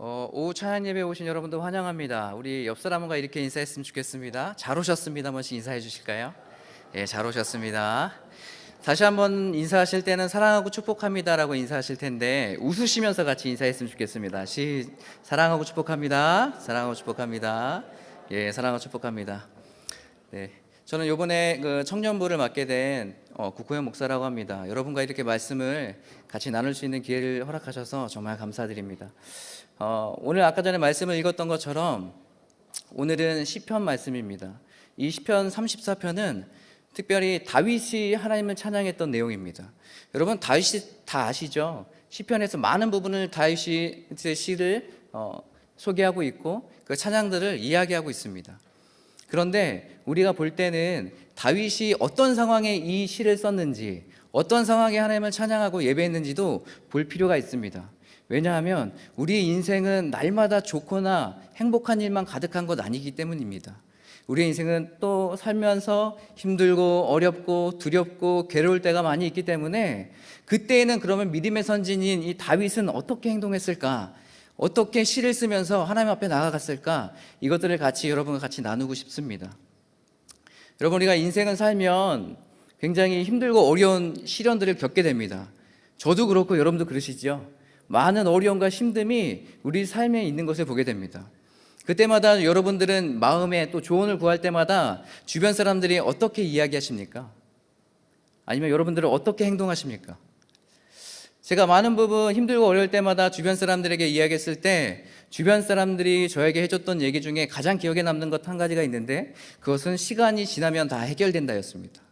오후 찬양 예배 오신 여러분들 환영합니다. 우리 옆 사람과 이렇게 인사했으면 좋겠습니다. 잘 오셨습니다. 한 번씩 인사해 주실까요? 예, 잘 오셨습니다. 다시 한번 인사하실 때는 사랑하고 축복합니다라고 인사하실 텐데 웃으시면서 같이 인사했으면 좋겠습니다. 사랑하고 축복합니다. 사랑하고 축복합니다. 예, 사랑하고 축복합니다. 네, 저는 이번에 그 청년부를 맡게 된 국호영 목사라고 합니다. 여러분과 이렇게 말씀을 같이 나눌 수 있는 기회를 허락하셔서 정말 감사드립니다. 오늘 아까 전에 말씀을 읽었던 것처럼 오늘은 시편 말씀입니다. 이 시편 34편은 특별히 다윗이 하나님을 찬양했던 내용입니다. 여러분 다윗이 다 아시죠? 시편에서 많은 부분을 다윗의 시를 소개하고 있고 그 찬양들을 이야기하고 있습니다. 그런데 우리가 볼 때는 다윗이 어떤 상황에 이 시를 썼는지, 어떤 상황에 하나님을 찬양하고 예배했는지도 볼 필요가 있습니다. 왜냐하면 우리 인생은 날마다 좋거나 행복한 일만 가득한 것 아니기 때문입니다. 우리의 인생은 또 살면서 힘들고 어렵고 두렵고 괴로울 때가 많이 있기 때문에 그때에는 그러면 믿음의 선진인 이 다윗은 어떻게 행동했을까? 어떻게 시를 쓰면서 하나님 앞에 나아갔을까? 이것들을 같이 여러분과 같이 나누고 싶습니다. 여러분, 우리가 인생을 살면 굉장히 힘들고 어려운 시련들을 겪게 됩니다. 저도 그렇고 여러분도 그러시죠? 많은 어려움과 힘듦이 우리 삶에 있는 것을 보게 됩니다. 그때마다 여러분들은 마음에 또 조언을 구할 때마다 주변 사람들이 어떻게 이야기하십니까? 아니면 여러분들은 어떻게 행동하십니까? 제가 많은 부분 힘들고 어려울 때마다 주변 사람들에게 이야기했을 때 주변 사람들이 저에게 해줬던 얘기 중에 가장 기억에 남는 것 한 가지가 있는데 그것은 시간이 지나면 다 해결된다였습니다.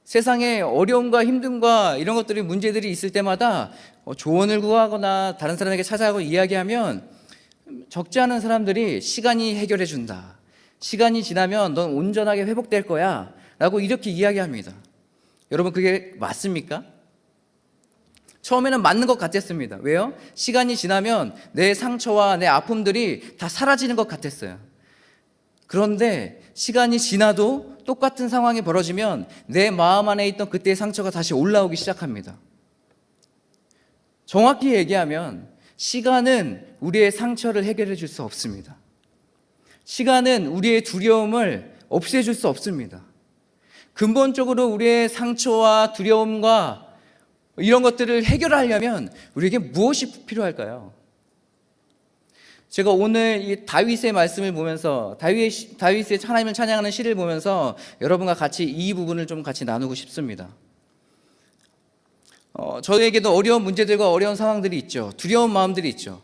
세상에 어려움과 힘듦과 이런 것들이 문제들이 있을 때마다 조언을 구하거나 다른 사람에게 찾아가고 이야기하면 적지 않은 사람들이 시간이 해결해 준다, 시간이 지나면 넌 온전하게 회복될 거야 라고 이렇게 이야기합니다. 여러분, 그게 맞습니까? 처음에는 맞는 것 같았습니다. 왜요? 시간이 지나면 내 상처와 내 아픔들이 다 사라지는 것 같았어요. 그런데 시간이 지나도 똑같은 상황이 벌어지면 내 마음 안에 있던 그때의 상처가 다시 올라오기 시작합니다. 정확히 얘기하면 시간은 우리의 상처를 해결해 줄 수 없습니다. 시간은 우리의 두려움을 없애줄 수 없습니다. 근본적으로 우리의 상처와 두려움과 이런 것들을 해결하려면 우리에게 무엇이 필요할까요? 제가 오늘 이 다윗의 말씀을 보면서 다윗의 하나님을 찬양하는 시를 보면서 여러분과 같이 이 부분을 좀 같이 나누고 싶습니다. 저에게도 어려운 문제들과 어려운 상황들이 있죠. 두려운 마음들이 있죠.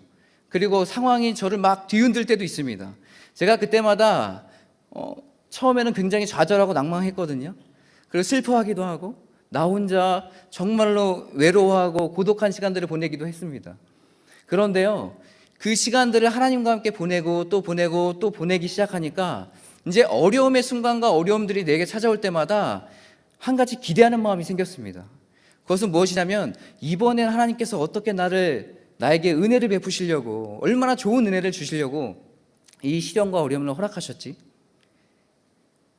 그리고 상황이 저를 막 뒤흔들 때도 있습니다. 제가 그때마다 처음에는 굉장히 좌절하고 낭망했거든요. 그리고 슬퍼하기도 하고 나 혼자 정말로 외로워하고 고독한 시간들을 보내기도 했습니다. 그런데요, 그 시간들을 하나님과 함께 보내고 또 보내고 또 보내기 시작하니까 이제 어려움의 순간과 어려움들이 내게 찾아올 때마다 한 가지 기대하는 마음이 생겼습니다. 그것은 무엇이냐면 이번엔 하나님께서 어떻게 나에게 은혜를 베푸시려고, 얼마나 좋은 은혜를 주시려고 이 시련과 어려움을 허락하셨지?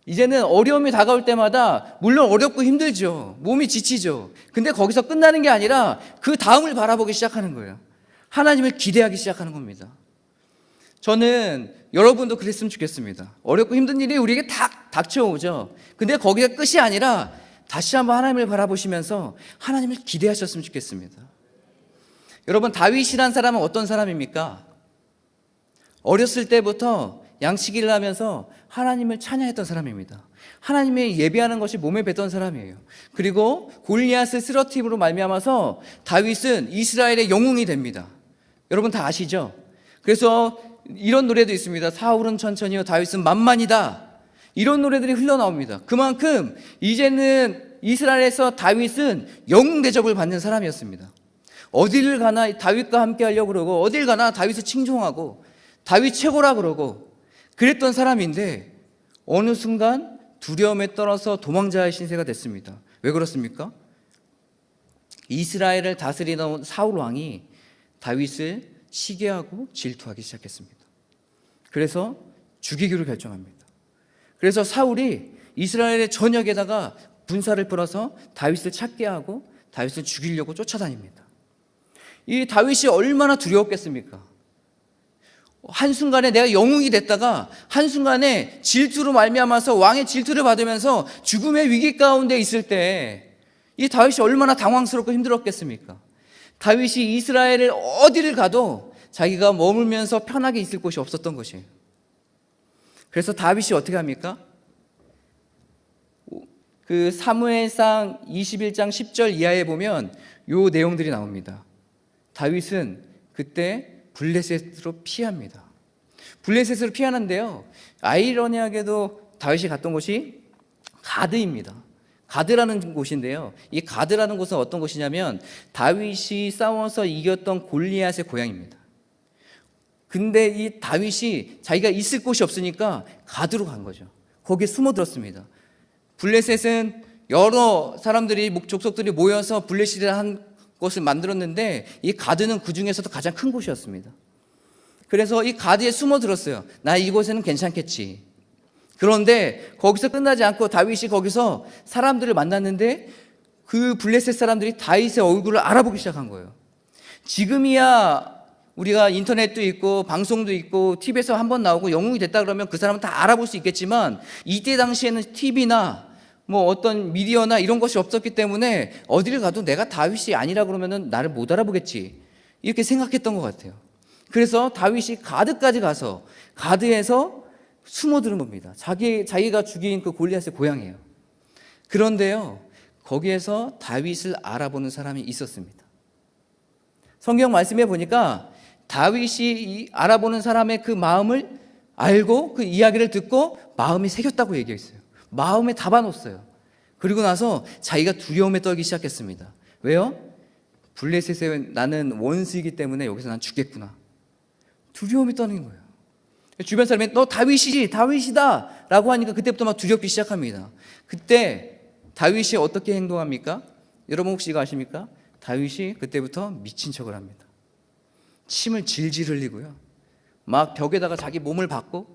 이제는 어려움이 다가올 때마다 물론 어렵고 힘들죠. 몸이 지치죠. 근데 거기서 끝나는 게 아니라 그 다음을 바라보기 시작하는 거예요. 하나님을 기대하기 시작하는 겁니다. 저는 여러분도 그랬으면 좋겠습니다. 어렵고 힘든 일이 우리에게 닥쳐오죠. 근데 거기가 끝이 아니라 다시 한번 하나님을 바라보시면서 하나님을 기대하셨으면 좋겠습니다. 여러분, 다윗이란 사람은 어떤 사람입니까? 어렸을 때부터 양치기를 하면서 하나님을 찬양했던 사람입니다. 하나님의 예배하는 것이 몸에 뱉던 사람이에요. 그리고 골리앗을 쓰러트림으로 말미암아서 다윗은 이스라엘의 영웅이 됩니다. 여러분 다 아시죠? 그래서 이런 노래도 있습니다. 사울은 천천히요 다윗은 만만이다. 이런 노래들이 흘러나옵니다. 그만큼 이제는 이스라엘에서 다윗은 영웅 대접을 받는 사람이었습니다. 어디를 가나 다윗과 함께 하려고 그러고 어딜 가나 다윗을 칭송하고 다윗 최고라 그러고 그랬던 사람인데 어느 순간 두려움에 떨어서 도망자의 신세가 됐습니다. 왜 그렇습니까? 이스라엘을 다스리던 사울 왕이 다윗을 시기하고 질투하기 시작했습니다. 그래서 죽이기로 결정합니다. 그래서 사울이 이스라엘의 전역에다가 군사를 풀어서 다윗을 찾게 하고 다윗을 죽이려고 쫓아다닙니다. 이 다윗이 얼마나 두려웠겠습니까? 한순간에 내가 영웅이 됐다가 한순간에 질투로 말미암아서 왕의 질투를 받으면서 죽음의 위기 가운데 있을 때 이 다윗이 얼마나 당황스럽고 힘들었겠습니까? 다윗이 이스라엘을 어디를 가도 자기가 머물면서 편하게 있을 곳이 없었던 것이에요. 그래서 다윗이 어떻게 합니까? 그 사무엘상 21장 10절 이하에 보면 요 내용들이 나옵니다. 다윗은 그때 블레셋으로 피합니다. 블레셋으로 피하는데요, 아이러니하게도 다윗이 갔던 곳이 가드입니다. 가드라는 곳인데요, 이 가드라는 곳은 어떤 곳이냐면 다윗이 싸워서 이겼던 골리앗의 고향입니다. 근데 이 다윗이 자기가 있을 곳이 없으니까 가드로 간 거죠. 거기에 숨어들었습니다. 블레셋은 여러 사람들이, 족속들이 모여서 블레셋이라는 한 곳을 만들었는데 이 가드는 그 중에서도 가장 큰 곳이었습니다. 그래서 이 가드에 숨어들었어요. 나 이곳에는 괜찮겠지. 그런데 거기서 끝나지 않고 다윗이 거기서 사람들을 만났는데 그 블레셋 사람들이 다윗의 얼굴을 알아보기 시작한 거예요. 지금이야 우리가 인터넷도 있고 방송도 있고 TV에서 한번 나오고 영웅이 됐다 그러면 그 사람은 다 알아볼 수 있겠지만 이때 당시에는 TV나 뭐 어떤 미디어나 이런 것이 없었기 때문에 어디를 가도 내가 다윗이 아니라 그러면은 나를 못 알아보겠지, 이렇게 생각했던 것 같아요. 그래서 다윗이 가드까지 가서 가드에서 숨어드는 겁니다. 자기가 죽인 그 골리앗의 고향이에요. 그런데요, 거기에서 다윗을 알아보는 사람이 있었습니다. 성경 말씀에 보니까 다윗이 알아보는 사람의 그 마음을 알고 그 이야기를 듣고 마음이 새겼다고 얘기했어요. 마음에 담아놓았어요. 그리고 나서 자기가 두려움에 떨기 시작했습니다. 왜요? 블레셋에 나는 원수이기 때문에 여기서 난 죽겠구나. 두려움이 떠는 거예요. 주변 사람이 너 다윗이지, 다윗이다 라고 하니까 그때부터 막 두렵기 시작합니다. 그때 다윗이 어떻게 행동합니까? 여러분 혹시 이거 아십니까? 다윗이 그때부터 미친 척을 합니다. 침을 질질 흘리고요, 막 벽에다가 자기 몸을 박고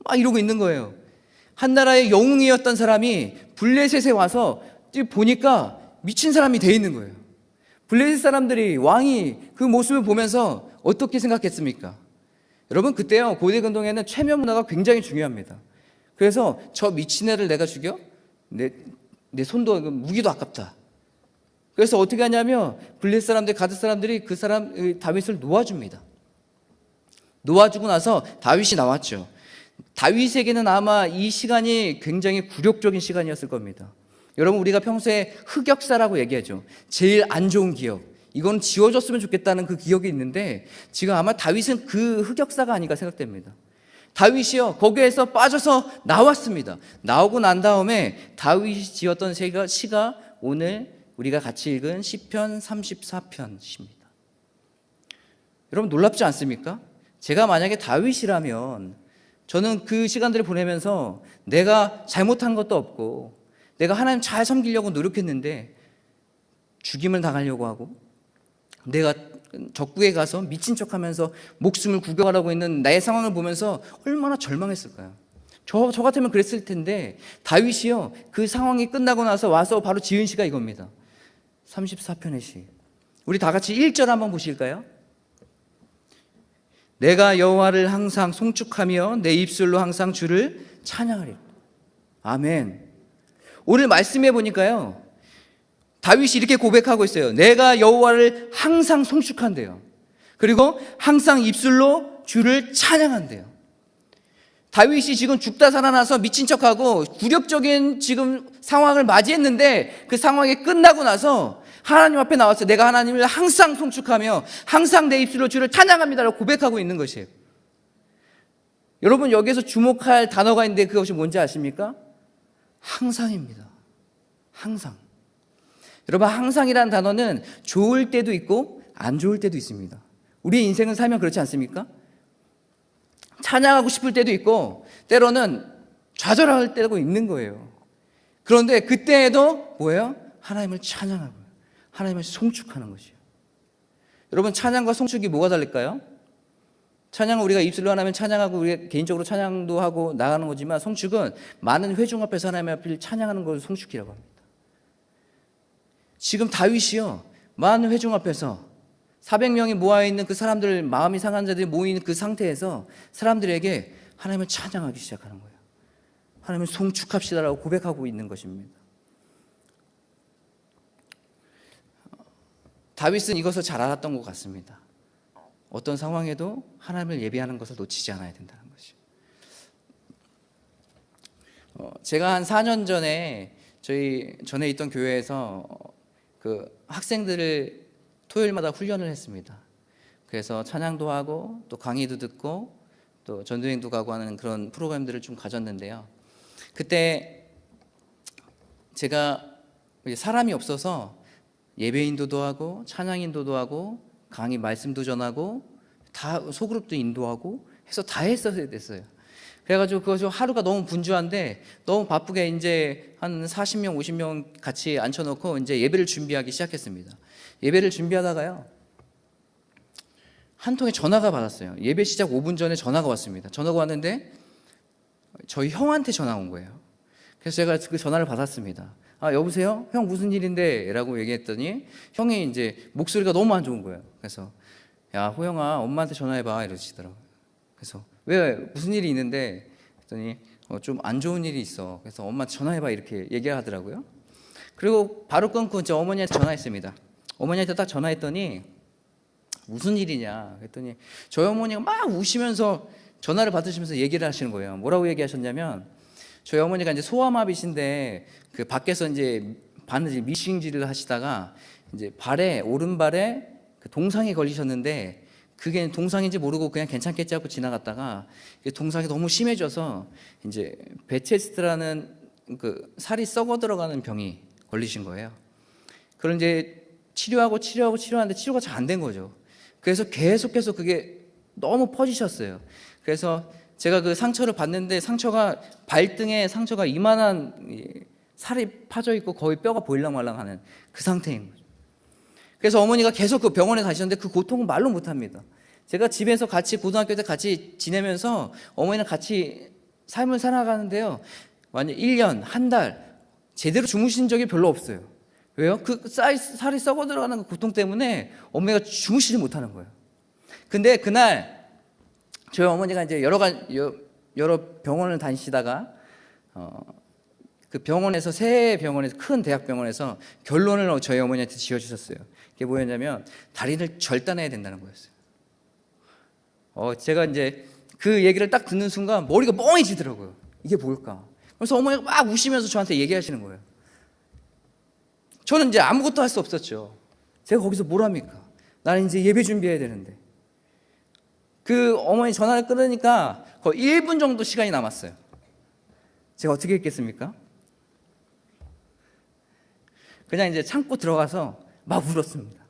막 이러고 있는 거예요. 한 나라의 영웅이었던 사람이 블레셋에 와서 보니까 미친 사람이 돼 있는 거예요. 블레셋 사람들이, 왕이 그 모습을 보면서 어떻게 생각했습니까? 여러분, 그때요 고대 근동에는 최면 문화가 굉장히 중요합니다. 그래서 저 미친 애를 내가 죽여? 내 손도 무기도 아깝다. 그래서 어떻게 하냐면 블레셋 사람들, 가드 사람들이 그 사람 다윗을 놓아줍니다. 놓아주고 나서 다윗이 나왔죠. 다윗에게는 아마 이 시간이 굉장히 굴욕적인 시간이었을 겁니다. 여러분, 우리가 평소에 흑역사라고 얘기하죠. 제일 안 좋은 기억, 이건 지워졌으면 좋겠다는 그 기억이 있는데 지금 아마 다윗은 그 흑역사가 아닌가 생각됩니다. 다윗이요 거기에서 빠져서 나왔습니다. 나오고 난 다음에 다윗이 지었던 시가 오늘 우리가 같이 읽은 시편 34편입니다. 여러분, 놀랍지 않습니까? 제가 만약에 다윗이라면 저는 그 시간들을 보내면서 내가 잘못한 것도 없고 내가 하나님 잘 섬기려고 노력했는데 죽임을 당하려고 하고 내가 적국에 가서 미친 척하면서 목숨을 구겨가라고 있는 나의 상황을 보면서 얼마나 절망했을까요? 저 같으면 그랬을 텐데 다윗이요 그 상황이 끝나고 나서 와서 바로 지은 시가 이겁니다. 34편의 시. 우리 다 같이 1절 한번 보실까요? 내가 여호와를 항상 송축하며 내 입술로 항상 주를 찬양하리라. 아멘. 오늘 말씀해 보니까요 다윗이 이렇게 고백하고 있어요. 내가 여호와를 항상 송축한대요. 그리고 항상 입술로 주를 찬양한대요. 다윗이 지금 죽다 살아나서 미친 척하고 굴욕적인 지금 상황을 맞이했는데 그 상황이 끝나고 나서 하나님 앞에 나와서 내가 하나님을 항상 송축하며 항상 내 입술로 주를 찬양합니다라고 고백하고 있는 것이에요. 여러분, 여기에서 주목할 단어가 있는데 그것이 뭔지 아십니까? 항상입니다. 항상. 여러분, 항상이라는 단어는 좋을 때도 있고 안 좋을 때도 있습니다. 우리 인생은 살면 그렇지 않습니까? 찬양하고 싶을 때도 있고 때로는 좌절할 때도 있는 거예요. 그런데 그때에도 뭐예요? 하나님을 찬양하고 하나님을 송축하는 것이에요. 여러분, 찬양과 송축이 뭐가 다를까요? 찬양은 우리가 입술로 하나님 찬양하고 우리가 개인적으로 찬양도 하고 나가는 거지만 송축은 많은 회중 앞에서 하나님 앞을 찬양하는 걸 송축이라고 합니다. 지금 다윗이요 많은 회중 앞에서 400명이 모여있는 그 사람들, 마음이 상한 자들이 모이는 그 상태에서 사람들에게 하나님을 찬양하기 시작하는 거예요. 하나님을 송축합시다라고 고백하고 있는 것입니다. 다윗은 이것을 잘 알았던 것 같습니다. 어떤 상황에도 하나님을 예배하는 것을 놓치지 않아야 된다는 것이. 제가 한 4년 전에 저희 전에 있던 교회에서 그 학생들을 토요일마다 훈련을 했습니다. 그래서 찬양도 하고 또 강의도 듣고 또 전도행도 가고 하는 그런 프로그램들을 좀 가졌는데요. 그때 제가 사람이 없어서 예배 인도도 하고 찬양 인도도 하고 강의 말씀도 전하고 다 소그룹도 인도하고 해서 다 했어야 됐어요. 그래가지고 그거 하루가 너무 분주한데 너무 바쁘게 이제 한 40명, 50명 같이 앉혀놓고 이제 예배를 준비하기 시작했습니다. 예배를 준비하다가요, 한 통의 전화가 받았어요. 예배 시작 5분 전에 전화가 왔습니다. 전화가 왔는데 저희 형한테 전화 온 거예요. 그래서 제가 그 전화를 받았습니다. 아, 여보세요? 형 무슨 일인데? 라고 얘기했더니 형이 이제 목소리가 너무 안 좋은 거예요. 그래서 야, 호영아, 엄마한테 전화해봐 이러시더라고요. 그래서 왜 무슨 일이 있는데? 그랬더니 좀 안 좋은 일이 있어. 그래서 엄마한테 전화해봐 이렇게 얘기하더라고요. 그리고 바로 끊고 저 어머니한테 전화했습니다. 어머니한테 딱 전화했더니 무슨 일이냐 그랬더니 저희 어머니가 막 우시면서 전화를 받으시면서 얘기를 하시는 거예요. 뭐라고 얘기하셨냐면 저희 어머니가 이제 소아마비신데 그 밖에서 이제 바느질 미싱질을 하시다가 이제 발에 오른발에 그 동상이 걸리셨는데 그게 동상인지 모르고 그냥 괜찮겠지 하고 지나갔다가 동상이 너무 심해져서 이제 베체스트라는 그 살이 썩어 들어가는 병이 걸리신 거예요. 그걸 이제 치료하는데 치료가 잘 안 된 거죠. 그래서 계속해서 그게 너무 퍼지셨어요. 그래서 제가 그 상처를 봤는데 상처가 발등에 상처가 이만한 살이 파져 있고 거의 뼈가 보일랑말랑하는 그 상태인 거죠. 그래서 어머니가 계속 그 병원에 가시는데 그 고통은 말로 못합니다. 제가 집에서 같이 고등학교 때 같이 지내면서 어머니랑 같이 삶을 살아가는데요, 완전 1년, 한 달 제대로 주무신 적이 별로 없어요. 왜요? 그 살이 썩어 들어가는 그 고통 때문에 어머니가 주무시지 못하는 거예요. 근데 그날 저희 어머니가 이제 여러 병원을 다니시다가 그 병원에서 새 병원에서 큰 대학병원에서 결론을 저희 어머니한테 지어주셨어요. 그게 뭐였냐면 다리를 절단해야 된다는 거였어요. 제가 이제 그 얘기를 딱 듣는 순간 머리가 멍해지더라고요. 이게 뭘까? 그래서 어머니가 막 우시면서 저한테 얘기하시는 거예요. 저는 이제 아무것도 할 수 없었죠. 제가 거기서 뭘 합니까? 나는 이제 예배 준비해야 되는데. 그 어머니 전화를 끊으니까 거의 1분 정도 시간이 남았어요. 제가 어떻게 했겠습니까? 그냥 이제 참고 들어가서 막 울었습니다.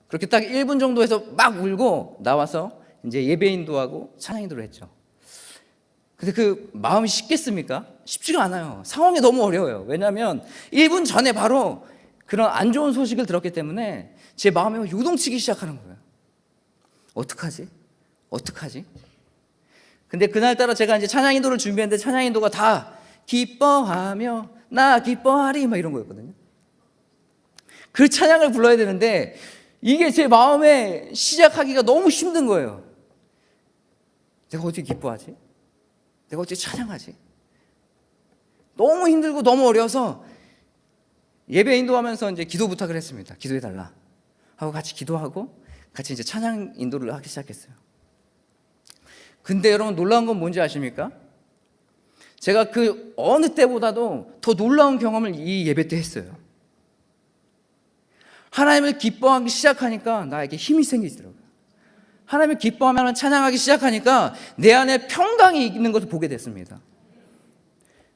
그렇게 딱 1분 정도 해서 막 울고 나와서 이제 예배 인도하고 찬양 인도를 했죠. 근데 그 마음이 쉽겠습니까? 쉽지가 않아요. 상황이 너무 어려워요. 왜냐하면 1분 전에 바로 그런 안 좋은 소식을 들었기 때문에 제 마음이 요동치기 시작하는 거예요. 어떡하지? 근데 그날따라 제가 이제 찬양 인도를 준비했는데 찬양 인도가 다 기뻐하며 나 기뻐하리 막 이런 거였거든요. 그 찬양을 불러야 되는데 이게 제 마음에 시작하기가 너무 힘든 거예요. 내가 어떻게 기뻐하지? 내가 어떻게 찬양하지? 너무 힘들고 너무 어려워서 예배 인도하면서 이제 기도 부탁을 했습니다. 기도해달라 하고 같이 기도하고 같이 이제 찬양 인도를 하기 시작했어요. 근데 여러분 놀라운 건 뭔지 아십니까? 제가 그 어느 때보다도 더 놀라운 경험을 이 예배 때 했어요. 하나님을 기뻐하기 시작하니까 나에게 힘이 생기더라고요. 하나님을 기뻐하면 찬양하기 시작하니까 내 안에 평강이 있는 것을 보게 됐습니다.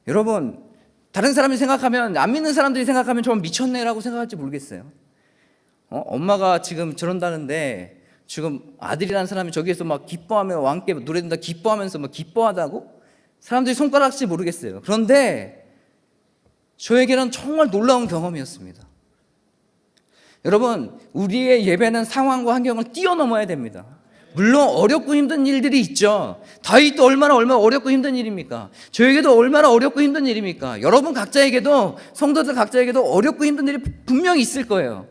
여러분, 다른 사람이 생각하면, 안 믿는 사람들이 생각하면 좀 미쳤네라고 생각할지 모르겠어요. 엄마가 지금 저런다는데 지금 아들이라는 사람이 저기에서 막 기뻐하며 왕께 노래 듣다 기뻐하면서 막 기뻐하다고 사람들이 손가락질지 모르겠어요. 그런데 저에게는 정말 놀라운 경험이었습니다. 여러분, 우리의 예배는 상황과 환경을 뛰어넘어야 됩니다. 물론 어렵고 힘든 일들이 있죠. 다윗도 얼마나 어렵고 힘든 일입니까? 저에게도 얼마나 어렵고 힘든 일입니까? 여러분 각자에게도, 성도들 각자에게도 어렵고 힘든 일이 분명히 있을 거예요.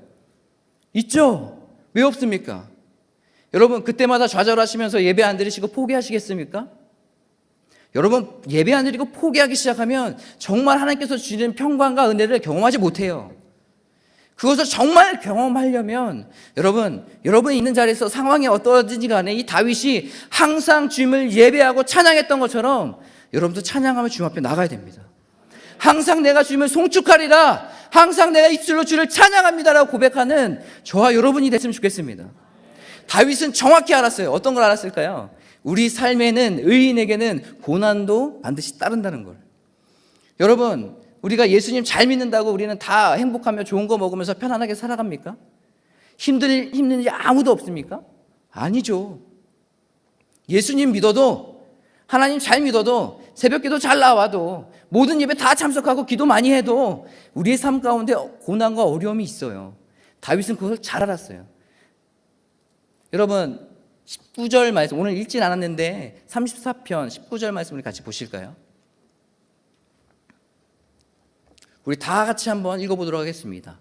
있죠? 왜 없습니까? 여러분 그때마다 좌절하시면서 예배 안 드리시고 포기하시겠습니까? 여러분 예배 안 드리고 포기하기 시작하면 정말 하나님께서 주시는 평강과 은혜를 경험하지 못해요. 그것을 정말 경험하려면 여러분이 있는 자리에서 상황이 어떠든지 간에 이 다윗이 항상 주님을 예배하고 찬양했던 것처럼 여러분도 찬양하며 주님 앞에 나가야 됩니다. 항상 내가 주님을 송축하리라, 항상 내가 입술로 주를 찬양합니다라고 고백하는 저와 여러분이 됐으면 좋겠습니다. 다윗은 정확히 알았어요. 어떤 걸 알았을까요? 우리 삶에는, 의인에게는 고난도 반드시 따른다는 걸. 여러분 우리가 예수님 잘 믿는다고 우리는 다 행복하며 좋은 거 먹으면서 편안하게 살아갑니까? 힘든 일 아무도 없습니까? 아니죠. 예수님 믿어도, 하나님 잘 믿어도, 새벽기도 잘 나와도, 모든 예배 다 참석하고 기도 많이 해도 우리의 삶 가운데 고난과 어려움이 있어요. 다윗은 그것을 잘 알았어요. 여러분 19절 말씀, 오늘 읽진 않았는데 34편 19절 말씀을 같이 보실까요? 우리 다 같이 한번 읽어보도록 하겠습니다.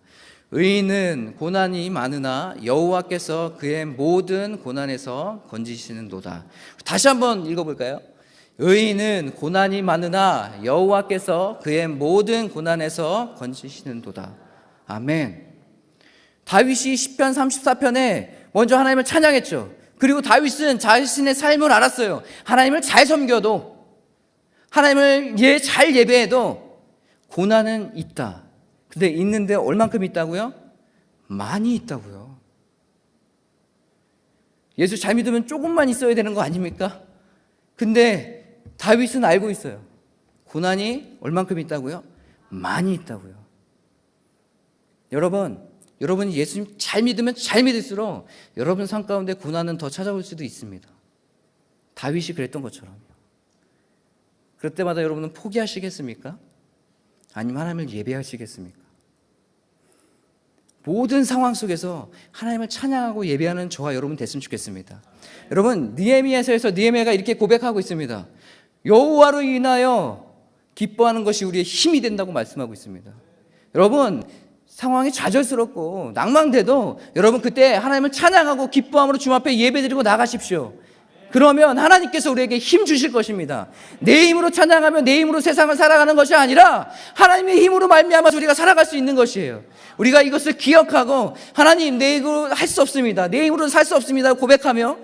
의인은 고난이 많으나 여호와께서 그의 모든 고난에서 건지시는도다. 다시 한번 읽어볼까요? 의인은 고난이 많으나 여호와께서 그의 모든 고난에서 건지시는도다. 아멘. 다윗이 시편 34편에 먼저 하나님을 찬양했죠. 그리고 다윗은 자신의 삶을 알았어요. 하나님을 잘 섬겨도, 하나님을 잘 예배해도 고난은 있다. 근데 있는데 얼만큼 있다고요? 많이 있다고요. 예수 잘 믿으면 조금만 있어야 되는 거 아닙니까? 근데 다윗은 알고 있어요. 고난이 얼만큼 있다고요? 많이 있다고요. 여러분이 예수님 잘 믿으면 잘 믿을수록 여러분 삶 가운데 고난은 더 찾아올 수도 있습니다. 다윗이 그랬던 것처럼요. 그럴 때마다 여러분은 포기하시겠습니까? 아니면 하나님을 예배하시겠습니까? 모든 상황 속에서 하나님을 찬양하고 예배하는 저와 여러분 됐으면 좋겠습니다. 여러분 느헤미야서에서 느헤미야가 이렇게 고백하고 있습니다. 여호와로 인하여 기뻐하는 것이 우리의 힘이 된다고 말씀하고 있습니다. 여러분 상황이 좌절스럽고 낭망돼도 여러분 그때 하나님을 찬양하고 기뻐함으로 주님 앞에 예배드리고 나가십시오. 그러면 하나님께서 우리에게 힘 주실 것입니다. 내 힘으로 찬양하며 내 힘으로 세상을 살아가는 것이 아니라 하나님의 힘으로 말미암아서 우리가 살아갈 수 있는 것이에요. 우리가 이것을 기억하고 하나님 내 힘으로 할 수 없습니다, 내 힘으로 살 수 없습니다 고백하며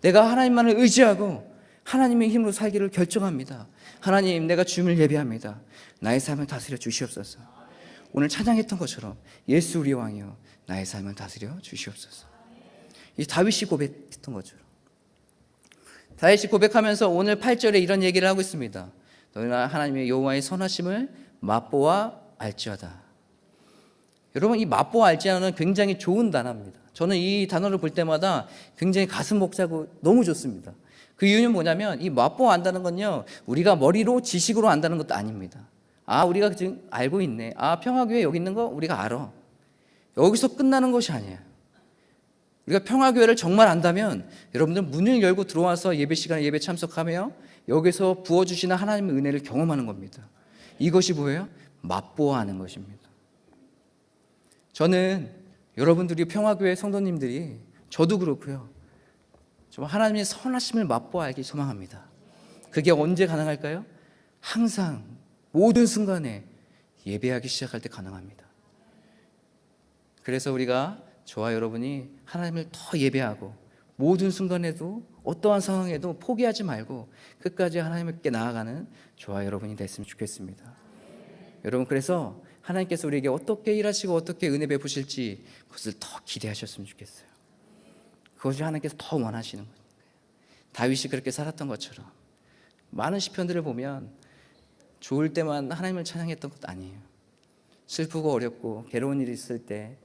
내가 하나님만을 의지하고 하나님의 힘으로 살기를 결정합니다. 하나님 내가 주님을 예배합니다. 나의 삶을 다스려 주시옵소서. 오늘 찬양했던 것처럼 예수 우리 왕이여 나의 삶을 다스려 주시옵소서. 이 다윗이 고백했던 것처럼 다윗이 고백하면서 오늘 8절에 이런 얘기를 하고 있습니다. 너희나 하나님의 여호와의 선하심을 맛보아 알지어다. 여러분 이 맛보아 알지어는 굉장히 좋은 단어입니다. 저는 이 단어를 볼 때마다 굉장히 가슴 벅차고 너무 좋습니다. 그 이유는 뭐냐면 이 맛보아 안다는 건요 우리가 머리로 지식으로 안다는 것도 아닙니다. 아 우리가 지금 알고 있네, 아 평화교회 여기 있는 거 우리가 알아, 여기서 끝나는 것이 아니에요. 우리가 평화교회를 정말 안다면 여러분들 문을 열고 들어와서 예배 시간에 예배 참석하며 여기서 부어주시는 하나님의 은혜를 경험하는 겁니다. 이것이 뭐예요? 맛보아하는 것입니다. 저는 여러분들이 평화교회 성도님들이, 저도 그렇고요, 좀 하나님의 선하심을 맛보아 알기 소망합니다. 그게 언제 가능할까요? 항상 모든 순간에 예배하기 시작할 때 가능합니다. 그래서 우리가, 저와 여러분이 하나님을 더 예배하고 모든 순간에도 어떠한 상황에도 포기하지 말고 끝까지 하나님께 나아가는 저와 여러분이 됐으면 좋겠습니다. 여러분 그래서 하나님께서 우리에게 어떻게 일하시고 어떻게 은혜 베푸실지 그것을 더 기대하셨으면 좋겠어요. 그것이 하나님께서 더 원하시는 거예요. 다윗이 그렇게 살았던 것처럼 많은 시편들을 보면 좋을 때만 하나님을 찬양했던 것도 아니에요. 슬프고 어렵고 괴로운 일이 있을 때,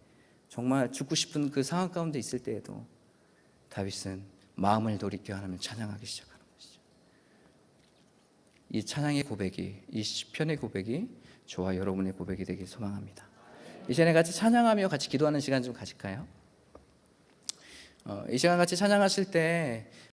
정말 죽고 싶은 그 상황 가운데 있을 때에도 다윗은 마음을 돌이켜 하나님을 찬양하기 시작하는 것이죠. 이 찬양의 고백이, 이 시편의 고백이 저와 여러분의 고백이 되길 소망합니다. 이전에 같이 찬양하며 같이 기도하는 시간 좀 가질까요? 이 시간 같이 찬양하실 때